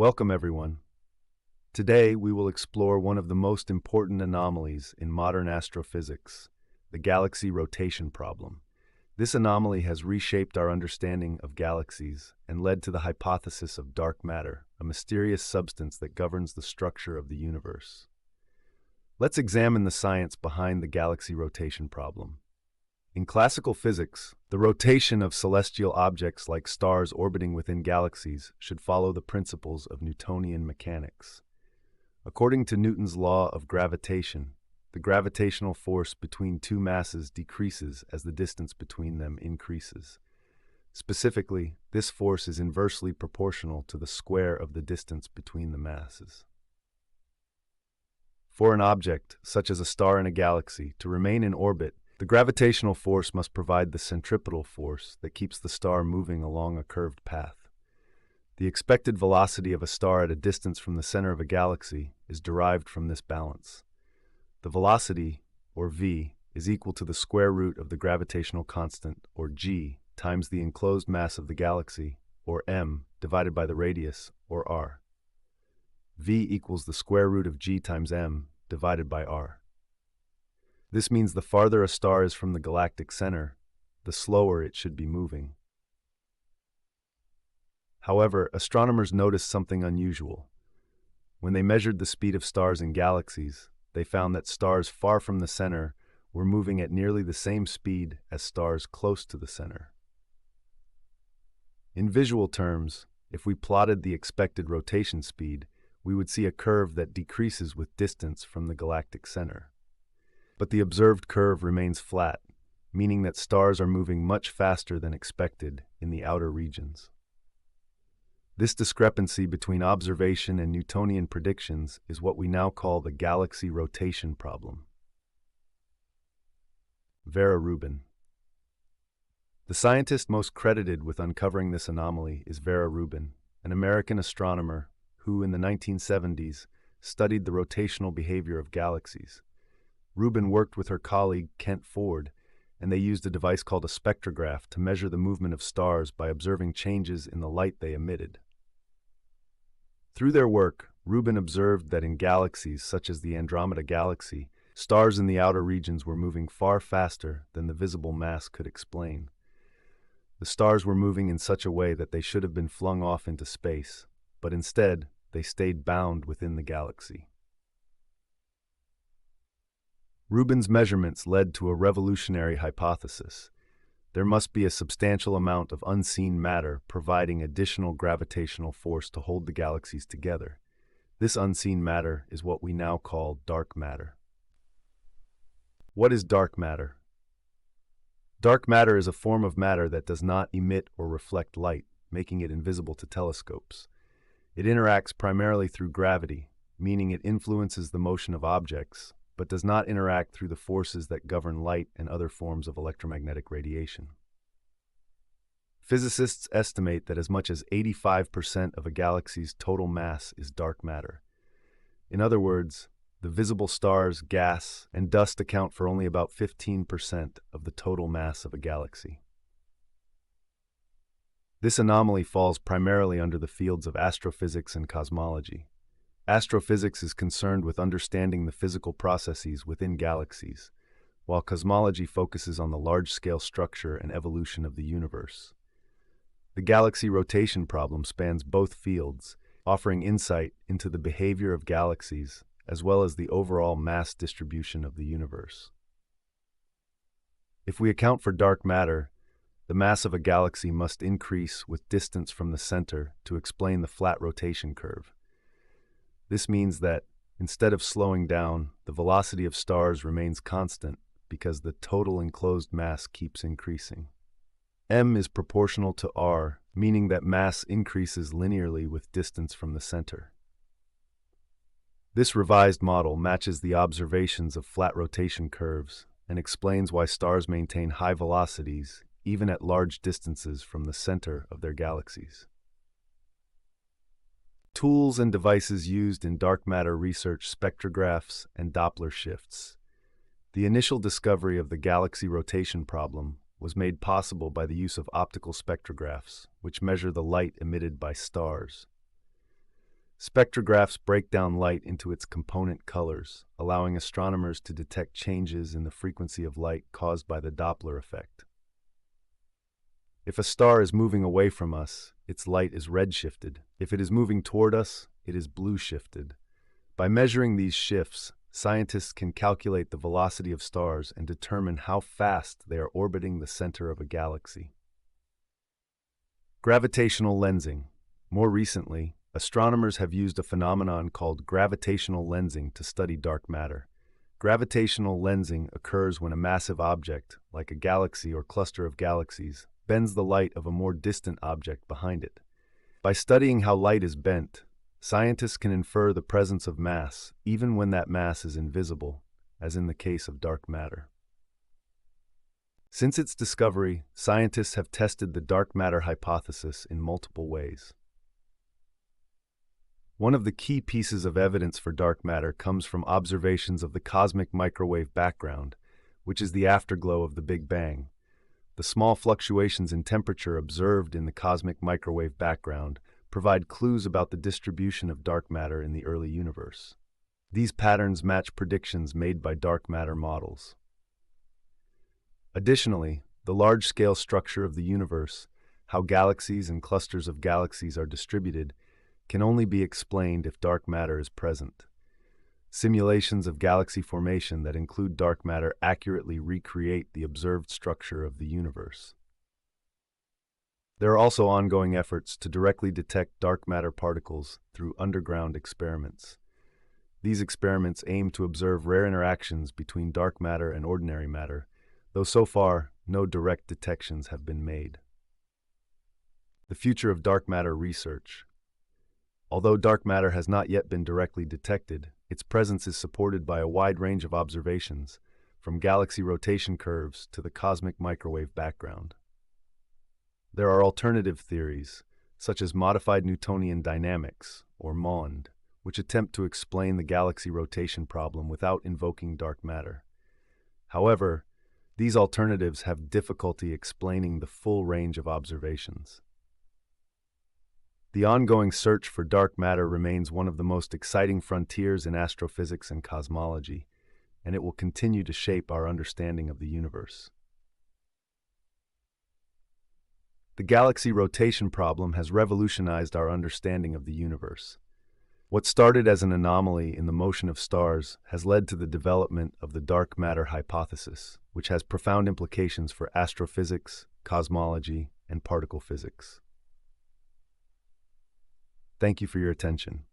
Welcome, everyone. Today, we will explore one of the most important anomalies in modern astrophysics, the galaxy rotation problem. This anomaly has reshaped our understanding of galaxies and led to the hypothesis of dark matter, a mysterious substance that governs the structure of the universe. Let's examine the science behind the galaxy rotation problem. In classical physics, the rotation of celestial objects like stars orbiting within galaxies should follow the principles of Newtonian mechanics. According to Newton's law of gravitation, the gravitational force between two masses decreases as the distance between them increases. Specifically, this force is inversely proportional to the square of the distance between the masses. For an object, such as a star in a galaxy, to remain in orbit, the gravitational force must provide the centripetal force that keeps the star moving along a curved path. The expected velocity of a star at a distance from the center of a galaxy is derived from this balance. The velocity, or v, is equal to the square root of the gravitational constant, or g, times the enclosed mass of the galaxy, or m, divided by the radius, or r. V equals the square root of g times m divided by r. This means the farther a star is from the galactic center, the slower it should be moving. However, astronomers noticed something unusual. When they measured the speed of stars in galaxies, they found that stars far from the center were moving at nearly the same speed as stars close to the center. In visual terms, if we plotted the expected rotation speed, we would see a curve that decreases with distance from the galactic center. But the observed curve remains flat, meaning that stars are moving much faster than expected in the outer regions. This discrepancy between observation and Newtonian predictions is what we now call the galaxy rotation problem. Vera Rubin. The scientist most credited with uncovering this anomaly is Vera Rubin, an American astronomer who, in the 1970s, studied the rotational behavior of galaxies. Rubin worked with her colleague Kent Ford, and they used a device called a spectrograph to measure the movement of stars by observing changes in the light they emitted. Through their work, Rubin observed that in galaxies such as the Andromeda Galaxy, stars in the outer regions were moving far faster than the visible mass could explain. The stars were moving in such a way that they should have been flung off into space, but instead, they stayed bound within the galaxy. Rubin's measurements led to a revolutionary hypothesis. There must be a substantial amount of unseen matter providing additional gravitational force to hold the galaxies together. This unseen matter is what we now call dark matter. What is dark matter? Dark matter is a form of matter that does not emit or reflect light, making it invisible to telescopes. It interacts primarily through gravity, meaning it influences the motion of objects, but does not interact through the forces that govern light and other forms of electromagnetic radiation. Physicists estimate that as much as 85% of a galaxy's total mass is dark matter. In other words, the visible stars, gas, and dust account for only about 15% of the total mass of a galaxy. This anomaly falls primarily under the fields of astrophysics and cosmology. Astrophysics is concerned with understanding the physical processes within galaxies, while cosmology focuses on the large-scale structure and evolution of the universe. The galaxy rotation problem spans both fields, offering insight into the behavior of galaxies as well as the overall mass distribution of the universe. If we account for dark matter, the mass of a galaxy must increase with distance from the center to explain the flat rotation curve. This means that, instead of slowing down, the velocity of stars remains constant because the total enclosed mass keeps increasing. M is proportional to R, meaning that mass increases linearly with distance from the center. This revised model matches the observations of flat rotation curves and explains why stars maintain high velocities even at large distances from the center of their galaxies. Tools and devices used in dark matter research: spectrographs and Doppler shifts. The initial discovery of the galaxy rotation problem was made possible by the use of optical spectrographs, which measure the light emitted by stars. Spectrographs break down light into its component colors, allowing astronomers to detect changes in the frequency of light caused by the Doppler effect. If a star is moving away from us, its light is redshifted. If it is moving toward us, it is blue-shifted. By measuring these shifts, scientists can calculate the velocity of stars and determine how fast they are orbiting the center of a galaxy. Gravitational lensing. More recently, astronomers have used a phenomenon called gravitational lensing to study dark matter. Gravitational lensing occurs when a massive object, like a galaxy or cluster of galaxies, bends the light of a more distant object behind it. By studying how light is bent, scientists can infer the presence of mass, even when that mass is invisible, as in the case of dark matter. Since its discovery, scientists have tested the dark matter hypothesis in multiple ways. One of the key pieces of evidence for dark matter comes from observations of the cosmic microwave background, which is the afterglow of the Big Bang. The small fluctuations in temperature observed in the cosmic microwave background provide clues about the distribution of dark matter in the early universe. These patterns match predictions made by dark matter models. Additionally, the large-scale structure of the universe, how galaxies and clusters of galaxies are distributed, can only be explained if dark matter is present. Simulations of galaxy formation that include dark matter accurately recreate the observed structure of the universe. There are also ongoing efforts to directly detect dark matter particles through underground experiments. These experiments aim to observe rare interactions between dark matter and ordinary matter, though so far, no direct detections have been made. The future of dark matter research. Although dark matter has not yet been directly detected, its presence is supported by a wide range of observations, from galaxy rotation curves to the cosmic microwave background. There are alternative theories, such as modified Newtonian dynamics, or MOND, which attempt to explain the galaxy rotation problem without invoking dark matter. However, these alternatives have difficulty explaining the full range of observations. The ongoing search for dark matter remains one of the most exciting frontiers in astrophysics and cosmology, and it will continue to shape our understanding of the universe. The galaxy rotation problem has revolutionized our understanding of the universe. What started as an anomaly in the motion of stars has led to the development of the dark matter hypothesis, which has profound implications for astrophysics, cosmology, and particle physics. Thank you for your attention.